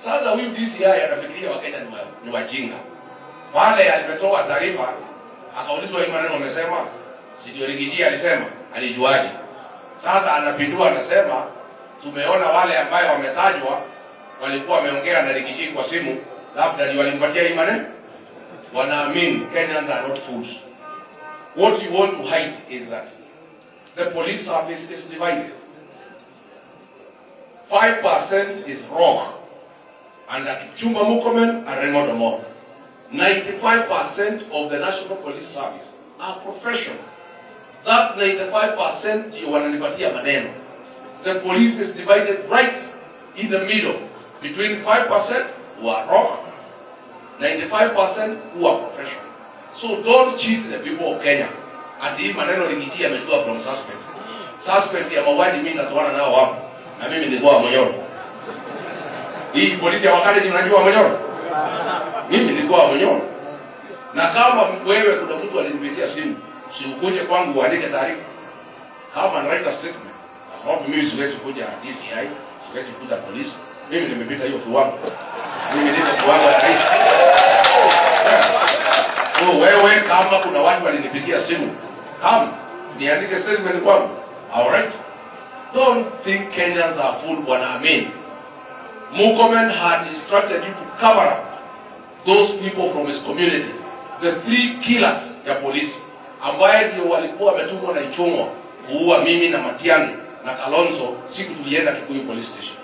Sasa huyu DCI anafikiria Wakenya ni wajinga. Pale alipetoa taarifa akaulizwa hii maneno wamesema, Sio Rigiji alisema, alijuaje? Sasa anapindua anasema tumeona wale ambao wametajwa walikuwa wameongea na Rigiji kwa simu, labda ni walimpatia hii maneno. Wanaamini Kenyans are not fools. What you want to hide is that the police service is divided. 5% is wrong under Kipchumba Murkomen and Raymond Omolo. 95% of the National Police Service are professional. That 95% ndio wananipatia maneno. The police is divided right in the middle between 5% who are wrong, 95% who are professional. So don't cheat the people of Kenya. Ati maneno Rigiji amejua from suspects. Suspects ya mauaji mimi natoana nao wapo. Na mimi nilikuwa Monyoro. Hii polisi ya Wakale inajua Monyoro. Mimi nilikuwa Monyoro. Na kama wewe kuna mtu alinipigia simu, usikuje kwangu uandike taarifa. Kama na write a statement. Kwa sababu mimi siwezi kuja DCI, siwezi kuja polisi. Mimi nimepita hiyo kiwango. Mimi niko kiwango ya rais. So wewe kama kuna watu walinipigia simu, kama niandike statement kwangu. All right? Don't think Kenyans are fooled wanaamini. Murkomen had instructed you to cover up those people from his community. The 3 killers ya polisi ambaye ndio walikuwa wametumwa na Ichung'wa kuua mimi na Matiang'i na Kalonzo siku tulienda Kikuyu police station.